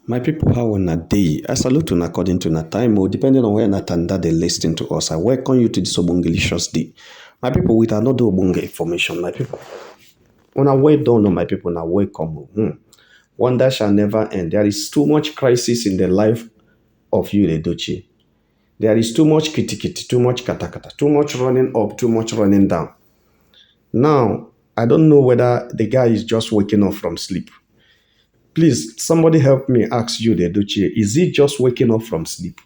My people, how on a day? I salute you according to na time, or depending on where Natanda they listen to us. I welcome you to this Obungelicious day. My people, with another Obunge information, my people. When I wait don't know, my people, now welcome. Wonder shall never end. There is too much crisis in the life of you, Edochie. There is too much kitikiti, too much katakata, too much running up, too much running down. Now, I don't know whether the guy is just waking up from sleep. Please, somebody help me ask you, the Edochie, is he just waking up from sleep?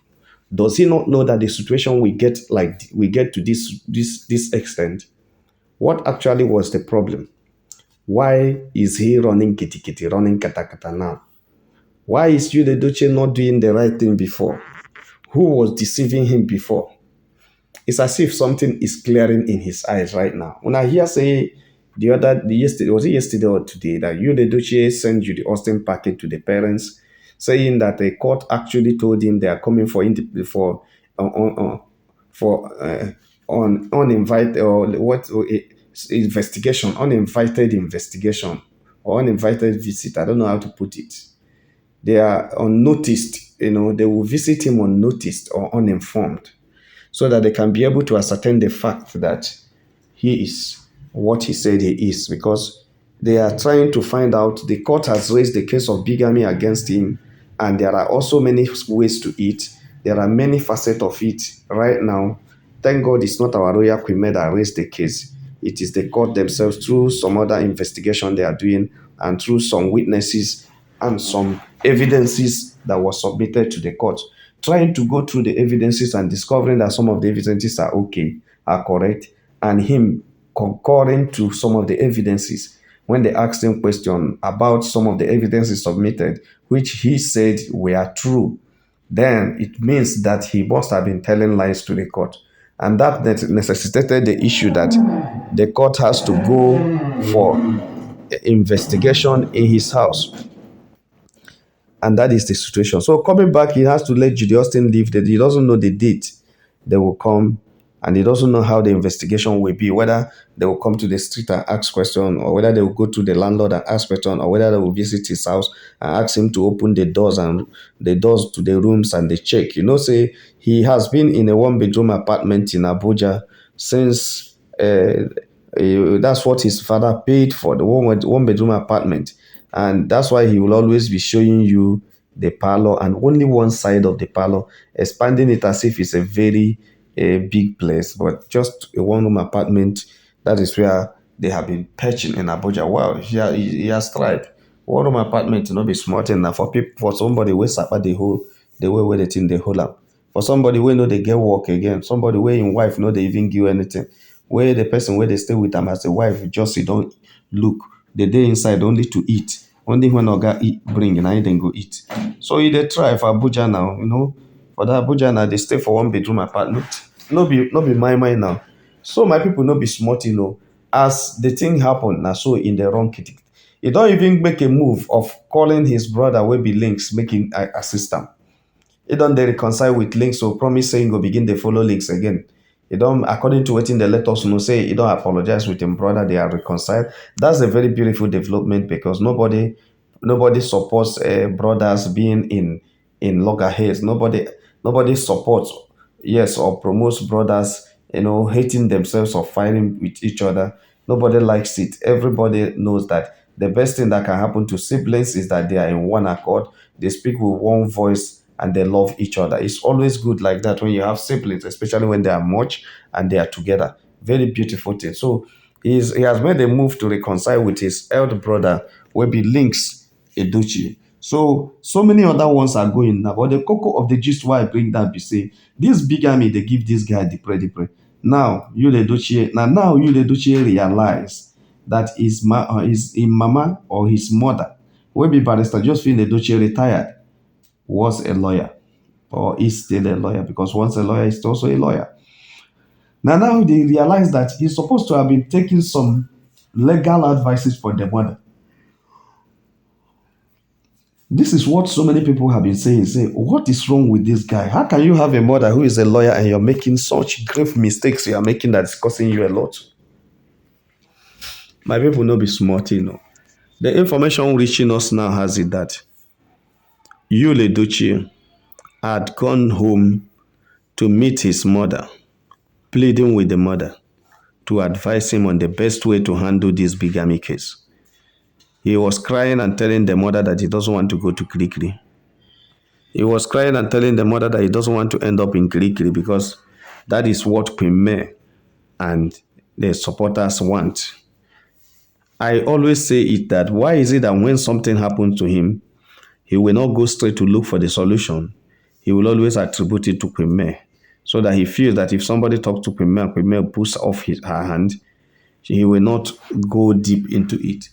Does he not know that the situation we get to this extent? What actually was the problem? Why is he running kitty kitty, running kata kata now? Why is you the Edochie not doing the right thing before? Who was deceiving him before? It's as if something is clearing in his eyes right now. When I hear say yesterday, was it yesterday or today, that you the Edochie sent you the Austin packet to the parents, saying that the court actually told him they are coming on uninvited or what investigation, uninvited investigation or uninvited visit. I don't know how to put it. They are unnoticed. They will visit him unnoticed or uninformed, so that they can be able to ascertain the fact that he is what he said he is, because they are trying to find out. The court has raised the case of bigamy against him, and there are also many ways to it. There are many facets of it right now. Thank God it's not our royal queen that raised the case. It is the court themselves, through some other investigation they are doing and through some witnesses and some evidences that was submitted to the court, trying to go through the evidences and discovering that some of the evidences are okay, are correct, and him concurring to some of the evidences. When they asked him question about some of the evidences submitted, which he said were true, then it means that he must have been telling lies to the court. And that necessitated the issue that the court has to go for investigation in his house. And that is the situation. So coming back, he has to let Judy Austin leave. That he doesn't know the date they will come, and he doesn't know how the investigation will be, whether they will come to the street and ask questions, or whether they will go to the landlord and ask questions, or whether they will visit his house and ask him to open the doors to the rooms and they check. Say he has been in a one-bedroom apartment in Abuja since that's what his father paid for, the one-bedroom apartment. And that's why he will always be showing you the parlor and only one side of the parlor, expanding it as if it's a very big place, but just a one-room apartment. That is where they have been perching in Abuja. Wow, he has tried. One-room apartment, be small enough for people, for somebody who suffer the way where the thing they hold up. For somebody who know they get work again, somebody where in wife know they even give anything, where the person where they stay with them as a wife just you don't look. The day inside only to eat. Only when Oga eat, bring, and I then go eat. So they try for Abuja now, For that Abuja now, they stay for one-bedroom apartment. No be my mind now. So my people no be smart, As the thing happen, now so in the wrong kitty. He don't even make a move of calling his brother will be links, making assist him. He don't they reconcile with links, so promise saying go begin the follow links again. He don't, according to what they let us know, say he don't apologize with him brother, they are reconciled. That's a very beautiful development, because nobody supports brothers being in loggerheads. Nobody supports, yes, or promotes brothers, hating themselves or fighting with each other. Nobody likes it. Everybody knows that the best thing that can happen to siblings is that they are in one accord, they speak with one voice, and they love each other. It's always good like that when you have siblings, especially when they are much and they are together. Very beautiful thing. So he has made a move to reconcile with his elder brother, where be links Edochie. So many other ones are going now. But the cocoa of the gist why I bring that be say, this bigamy, they give this guy the pray. Now, you the Edochie realize that his mama or his mother, will be barrister Josephine Edochie retired, was a lawyer, or is still a lawyer, because once a lawyer is also a lawyer. Now they realize that he's supposed to have been taking some legal advices for the mother. This is what so many people have been saying. Say, what is wrong with this guy? How can you have a mother who is a lawyer and you're making such grave mistakes you are making that's costing you a lot? My people no be smart, The information reaching us now has it that Yul Edochie had gone home to meet his mother, pleading with the mother to advise him on the best way to handle this bigamy case. He was crying and telling the mother that he doesn't want to go to Kirikiri. He was crying and telling the mother that he doesn't want to end up in Kirikiri because that is what Queen May and the supporters want. I always say it that why is it that when something happens to him, he will not go straight to look for the solution. He will always attribute it to Queen May, so that he feels that if somebody talks to Queen May pulls off her hand, he will not go deep into it.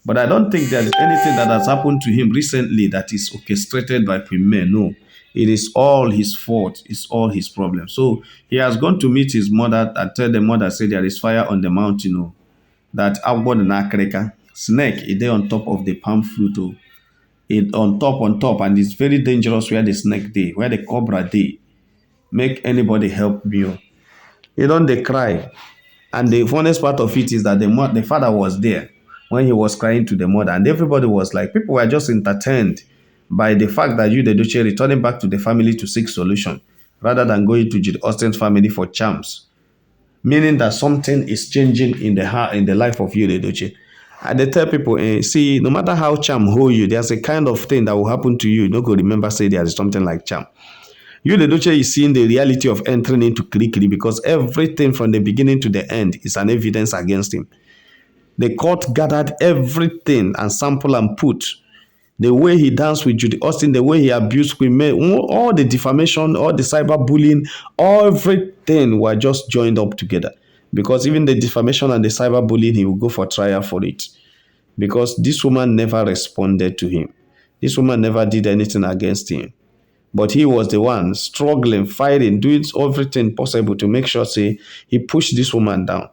But I don't think there's anything that has happened to him recently that is orchestrated by Queen May. No, it is all his fault. It's all his problem. So he has gone to meet his mother and tell the mother, say there is fire on the mountain. Oh, that outboard and akreka snake is there on top of the palm fruit. Oh, it on top, and it's very dangerous where the snake day, where the cobra day. Make anybody help me. Oh. You don't they cry. And the funniest part of it is that the father was there when he was crying to the mother, and everybody was like, people were just entertained by the fact that Yul Edochie returning back to the family to seek solution rather than going to Jude Austin's family for charms, meaning that something is changing in the life of Yul Edochie. And they tell people, see, no matter how charm hold you, there's a kind of thing that will happen to you. You don't go remember say there is something like charm. Yul Edochie is seeing the reality of entering into Kirikiri because everything from the beginning to the end is an evidence against him. The court gathered everything and sample and put. The way he danced with Judy Austin, the way he abused Queen May, all the defamation, all the cyberbullying, everything were just joined up together. Because even the defamation and the cyberbullying, he will go for trial for it. Because this woman never responded to him. This woman never did anything against him. But he was the one struggling, fighting, doing everything possible to make sure, say, he pushed this woman down.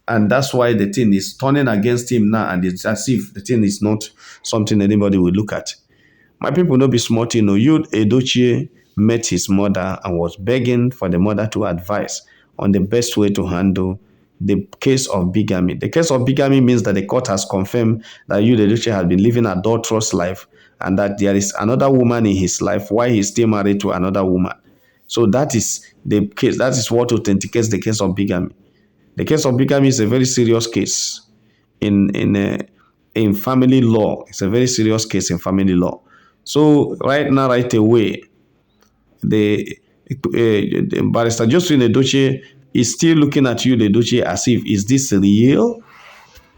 And that's why the thing is turning against him now, and it's as if the thing is not something anybody will look at. My people no be smart, you know. Yul Edochie met his mother and was begging for the mother to advise on the best way to handle the case of bigamy. The case of bigamy means that the court has confirmed that Yul Edochie has been living an adulterous life and that there is another woman in his life while he's still married to another woman. So that is the case. That is what authenticates the case of bigamy. The case of bigamy is a very serious case in family law. It's a very serious case in family law. So right now, right away, the barrister Justin Edochie is still looking at Yul Edochie as if, is this real?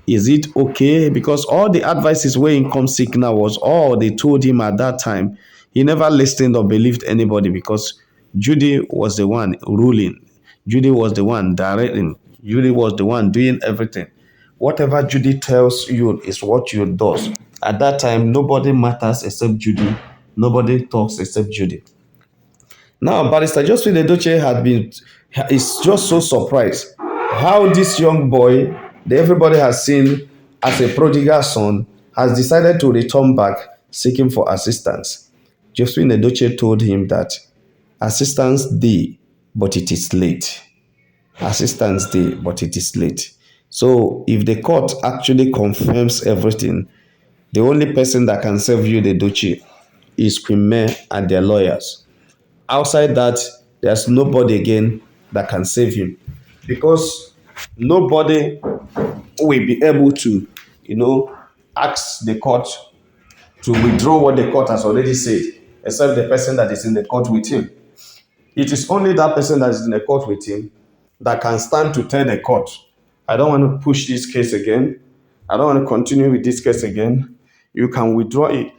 Is it okay? Because all the advices where income sick now was all they told him at that time. He never listened or believed anybody because Judy was the one ruling. Judy was the one directing. Judy was the one doing everything. Whatever Judy tells you is what you does. At that time, nobody matters except Judy. Nobody talks except Judy. Now, Barrister Justin Edochie is just so surprised how this young boy that everybody has seen as a prodigal son has decided to return back seeking for assistance. Justin Edochie told him that assistance dey, but it is late. Assistance dey, but it is late. So if the court actually confirms everything, the only person that can save you, the Edochie, is Queen May and their lawyers. Outside that, there's nobody again that can save him because nobody will be able to, ask the court to withdraw what the court has already said, except the person that is in the court with him. It is only that person that is in the court with him that can stand to tell the court, I don't want to push this case again. I don't want to continue with this case again. You can withdraw it.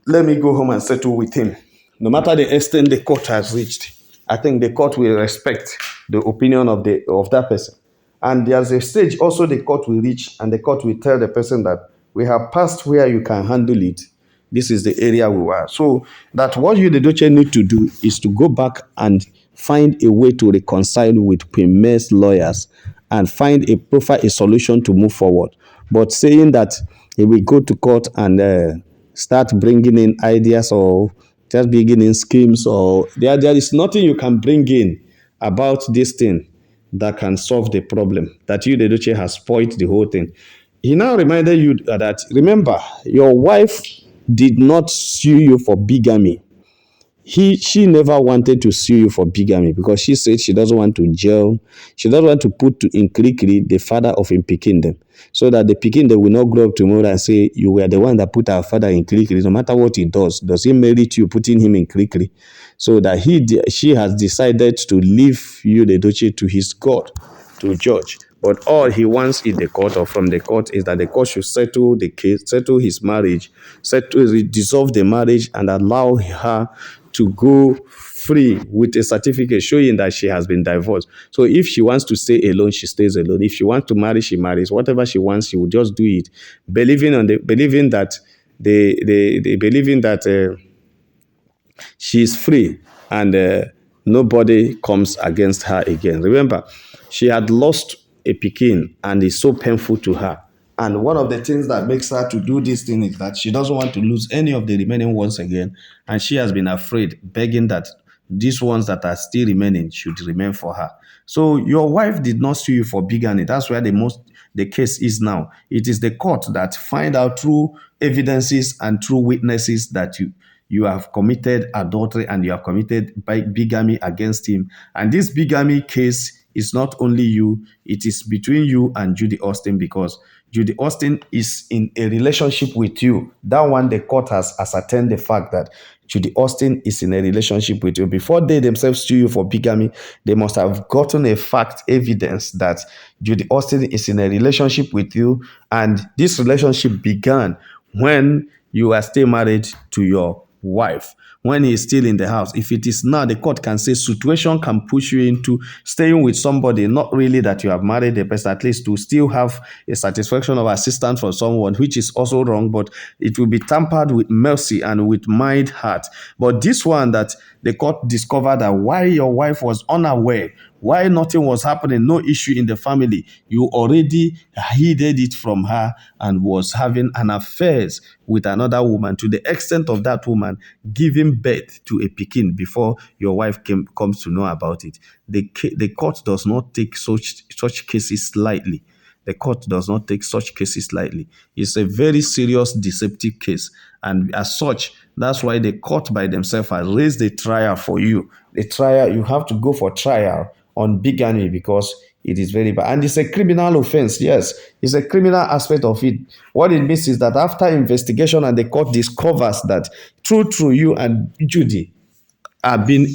Let me go home and settle with him. No matter the extent the court has reached, I think the court will respect the opinion of that person. And there's a stage also the court will reach, and the court will tell the person that we have passed where you can handle it. This is the area we are. So that what you, the Edochie, need to do is to go back and find a way to reconcile with Queen May's lawyers and find a solution to move forward. But saying that he will go to court and start bringing in ideas or just beginning schemes, or there is nothing you can bring in about this thing that can solve the problem. That you, the Edochie, has spoiled the whole thing. He now reminded you that, remember, your wife did not sue you for bigamy. She never wanted to sue you for bigamy because she said she doesn't want to jail. She doesn't want to put in Kirikiri the father of him Pikin them. So that the Pikin them will not grow up tomorrow and say, you were the one that put our father in Kirikiri. No matter what he does he merit you putting him in Kirikiri? So that she has decided to leave you, the Edochie, to his God, to judge. But all he wants in the court or from the court is that the court should settle the case, settle his marriage, dissolve the marriage, and allow her to go free with a certificate showing that she has been divorced. So if she wants to stay alone, she stays alone. If she wants to marry, she marries. Whatever she wants, she will just do it, believing that they believing that she is free and nobody comes against her again. Remember, she had lost a Pekin and it's so painful to her. And one of the things that makes her to do this thing is that she doesn't want to lose any of the remaining ones again. And she has been afraid, begging that these ones that are still remaining should remain for her. So your wife did not sue you for bigamy. That's where the case is now. It is the court that find out through evidences and through witnesses that you have committed adultery and you have committed bigamy against him. And this bigamy case is not only you, it is between you and Judy Austin because Judy Austin is in a relationship with you. That one, the court has ascertained the fact that Judy Austin is in a relationship with you. Before they themselves sue you for bigamy, they must have gotten a fact, evidence that Judy Austin is in a relationship with you. And this relationship began when you are still married to your wife, when he is still in the house. If it is now, the court can say situation can push you into staying with somebody, not really that you have married a person, at least to still have a satisfaction of assistance from someone, which is also wrong, but it will be tampered with mercy and with mind heart. But this one that the court discovered that why your wife was unaware, why nothing was happening, no issue in the family, you already hid it from her and was having an affair with another woman, to the extent of that woman giving birth to a Pekin before your wife comes to know about it. The court does not take such cases lightly. The court does not take such cases lightly. It's a very serious deceptive case. And as such, that's why the court by themselves has raised the trial for you. The trial, you have to go for trial on bigamy because it is very bad. And it's a criminal offense. Yes, it's a criminal aspect of it. What it means is that after investigation and the court discovers that true, you and Judy have been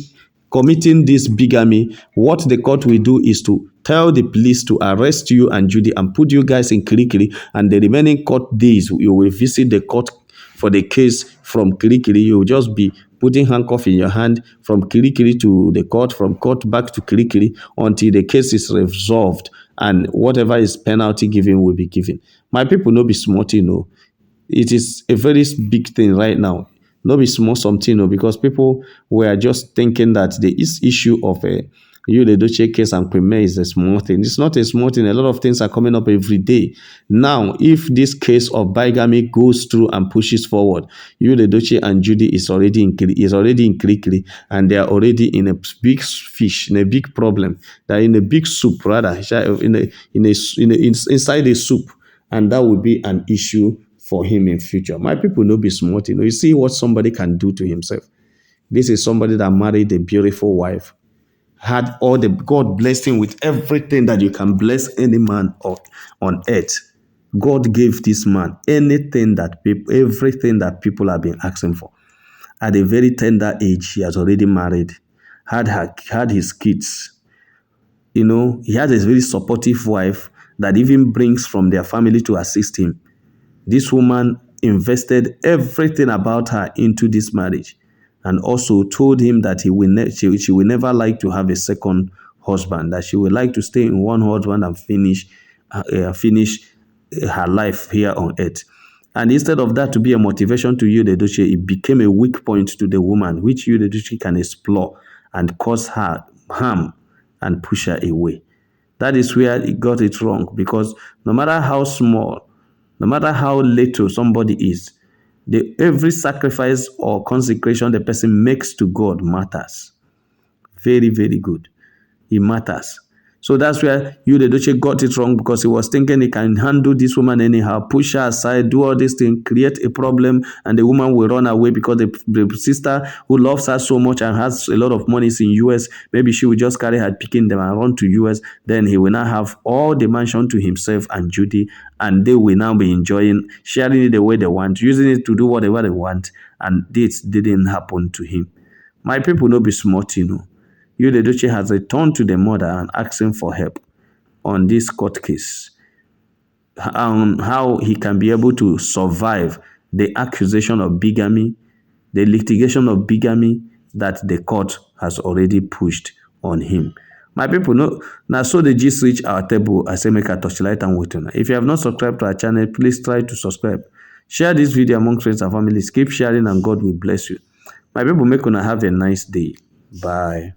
committing this bigamy, what the court will do is to tell the police to arrest you and Judy and put you guys in Kirikiri, and the remaining court days you will visit the court for the case from Kirikiri. You will just be putting handcuff in your hand from Kirikiri to the court, from court back to Kirikiri until the case is resolved, and whatever is penalty given will be given. My people, no be smart, it is a very big thing right now. No be small something, because people were just thinking that the issue of you the Edochie case and Premier is a small thing. It's not a small thing. A lot of things are coming up every day. Now, if this case of bigamy goes through and pushes forward, you the Edochie and Judy is already in Kirikiri, and they are already in a big fish, in a big problem. They're in a big soup, rather, inside a soup, and that would be an issue for him in future. My people no be smart, You see what somebody can do to himself. This is somebody that married a beautiful wife, had all the God blessed him with everything that you can bless any man on earth. God gave this man everything that people have been asking for. At a very tender age, he has already married, had his kids. He has a very supportive wife that even brings from their family to assist him. This woman invested everything about her into this marriage, and also told him that she will never like to have a second husband, that she would like to stay in one husband and finish her life here on earth. And instead of that to be a motivation to you, the Edochie, it became a weak point to the woman, which you, the Edochie, can explore and cause her harm and push her away. That is where it got it wrong, because no matter how small, no matter how little somebody is, every sacrifice or consecration the person makes to God matters. Very, very good. It matters. So that's where Edochie got it wrong, because he was thinking he can handle this woman anyhow, push her aside, do all these things, create a problem, and the woman will run away because the sister who loves her so much and has a lot of money in US, maybe she will just carry her picking them and run to US. Then he will now have all the mansion to himself and Judy, and they will now be enjoying, sharing it the way they want, using it to do whatever they want. And this didn't happen to him. My people no be smart, Edochie has returned to the mother and asking for help on this court case, on how he can be able to survive the accusation of bigamy, the litigation of bigamy that the court has already pushed on him. My people, no, now so the gist reach our table. I say make a touchlight and wait on. If you have not subscribed to our channel, please try to subscribe. Share this video among friends and families. Keep sharing and God will bless you. My people, make una have a nice day. Bye.